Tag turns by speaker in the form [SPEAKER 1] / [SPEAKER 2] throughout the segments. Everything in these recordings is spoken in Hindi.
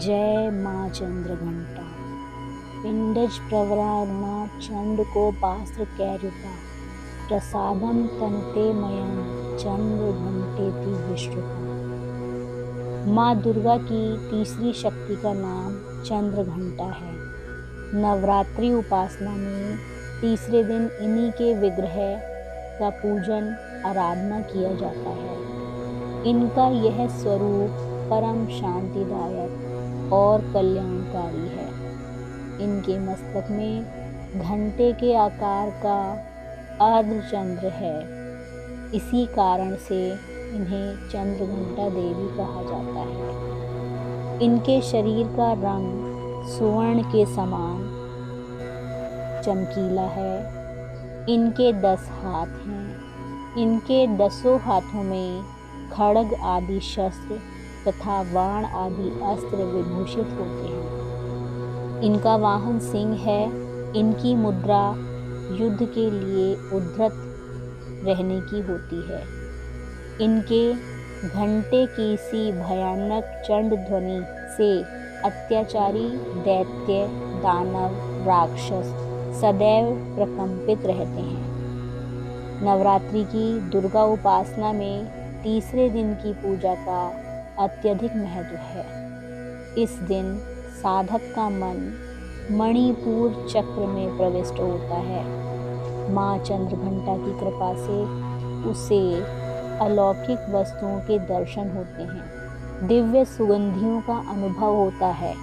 [SPEAKER 1] जय माँ चंद्रघंटा। पिंडज प्रवरारुणा चंडकोपास्त्रकैर्युता प्रसादम तनुते मयं चंद्रघंटेति विश्रुता। माँ दुर्गा की तीसरी शक्ति का नाम चंद्रघंटा है। नवरात्रि उपासना में तीसरे दिन इन्हीं के विग्रह का पूजन आराधना किया जाता है। इनका यह स्वरूप परम शांतिदायक और कल्याणकारी है। इनके मस्तक में घंटे के आकार का अर्धचंद्र है। इसी कारण से इन्हें चंद्रघंटा देवी कहा जाता है। इनके शरीर का रंग स्वर्ण के समान चमकीला है। इनके 10 हाथ हैं। इनके 10 हाथों में खड्ग आदि शस्त्र तथा बाण आदि अस्त्र विभूषित होते हैं। इनका वाहन सिंह है। इनकी मुद्रा युद्ध के लिए उद्धत रहने की होती है। इनके घंटे की सी भयानक चंड ध्वनि से अत्याचारी दैत्य दानव राक्षस सदैव प्रकंपित रहते हैं। नवरात्रि की दुर्गा उपासना में तीसरे दिन की पूजा का अत्यधिक महत्व है। इस दिन साधक का मन मणिपुर चक्र में प्रविष्ट होता है। माँ चंद्रघंटा की कृपा से उसे अलौकिक वस्तुओं के दर्शन होते हैं, दिव्य सुगंधियों का अनुभव होता है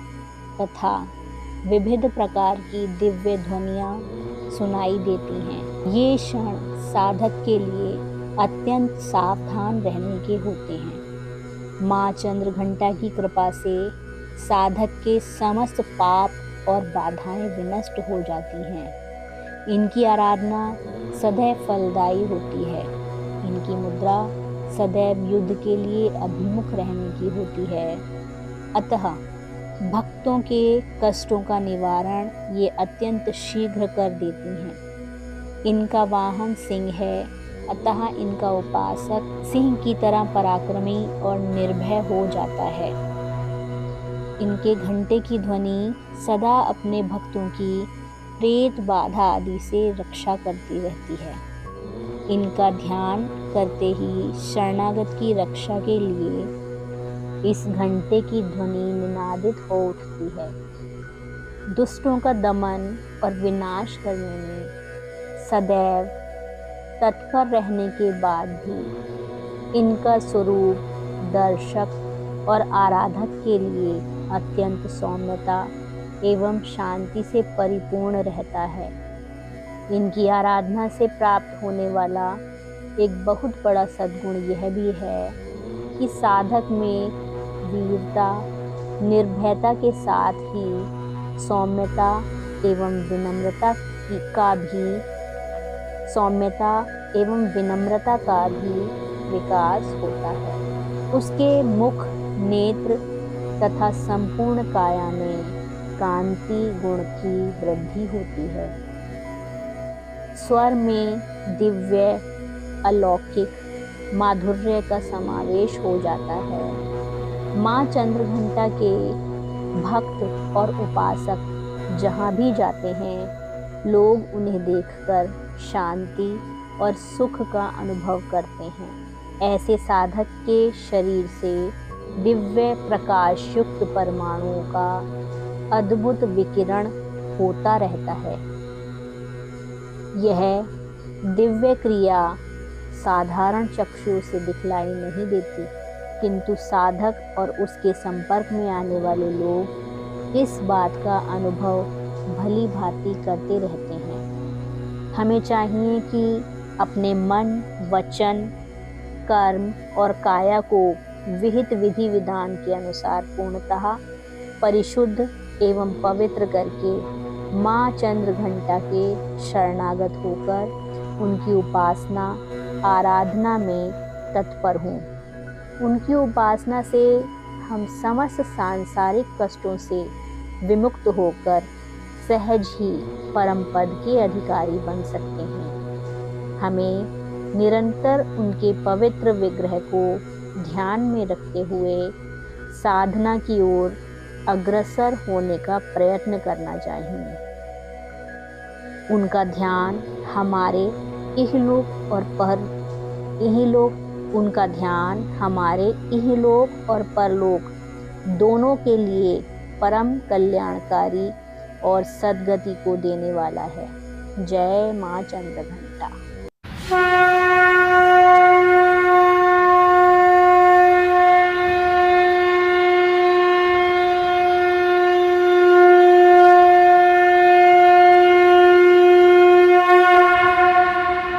[SPEAKER 1] तथा विविध प्रकार की दिव्य ध्वनियाँ सुनाई देती हैं। ये क्षण साधक के लिए अत्यंत सावधान रहने के होते हैं। माँ चंद्रघंटा की कृपा से साधक के समस्त पाप और बाधाएं विनष्ट हो जाती हैं। इनकी आराधना सदैव फलदायी होती है। इनकी मुद्रा सदैव युद्ध के लिए अभिमुख रहने की होती है। अतः भक्तों के कष्टों का निवारण ये अत्यंत शीघ्र कर देती हैं। इनका वाहन सिंह है। अतः इनका उपासक सिंह की तरह पराक्रमी और निर्भय हो जाता है। इनके घंटे की ध्वनि सदा अपने भक्तों की प्रेत बाधा आदि से रक्षा करती रहती है। इनका ध्यान करते ही शरणागत की रक्षा के लिए इस घंटे की ध्वनि निनादित हो उठती है। दुष्टों का दमन और विनाश करने में सदैव तत्पर रहने के बाद भी इनका स्वरूप दर्शक और आराधक के लिए अत्यंत सौम्यता एवं शांति से परिपूर्ण रहता है। इनकी आराधना से प्राप्त होने वाला एक बहुत बड़ा सद्गुण यह भी है कि साधक में वीरता, निर्भयता के साथ ही सौम्यता एवं विनम्रता का भी विकास होता है। उसके मुख, नेत्र तथा संपूर्ण काया में कांति गुण की वृद्धि होती है। स्वर में दिव्य अलौकिक माधुर्य का समावेश हो जाता है। माँ चंद्रघंटा के भक्त और उपासक जहाँ भी जाते हैं, लोग उन्हें देखकर शांति और सुख का अनुभव करते हैं। ऐसे साधक के शरीर से दिव्य प्रकाश युक्त परमाणुओं का अद्भुत विकिरण होता रहता है। यह दिव्य क्रिया साधारण चक्षु से दिखलाई नहीं देती, किंतु साधक और उसके संपर्क में आने वाले लोग इस बात का अनुभव भली भांति करते रहते हैं। हमें चाहिए कि अपने मन, वचन, कर्म और काया को विहित विधि विधान के अनुसार पूर्णतः परिशुद्ध एवं पवित्र करके माँ चंद्रघंटा के शरणागत होकर उनकी उपासना आराधना में तत्पर हों। उनकी उपासना से हम समस्त सांसारिक कष्टों से विमुक्त होकर सहज ही परम पद के अधिकारी बन सकते हैं। हमें निरंतर उनके पवित्र विग्रह को ध्यान में रखते हुए साधना की ओर अग्रसर होने का प्रयत्न करना चाहिए। उनका ध्यान हमारे इहलोक और पर इहलोक उनका ध्यान हमारे इहलोक और परलोक दोनों के लिए परम कल्याणकारी और सद्गति को देने वाला है। जय माँ चंद्रघंटा।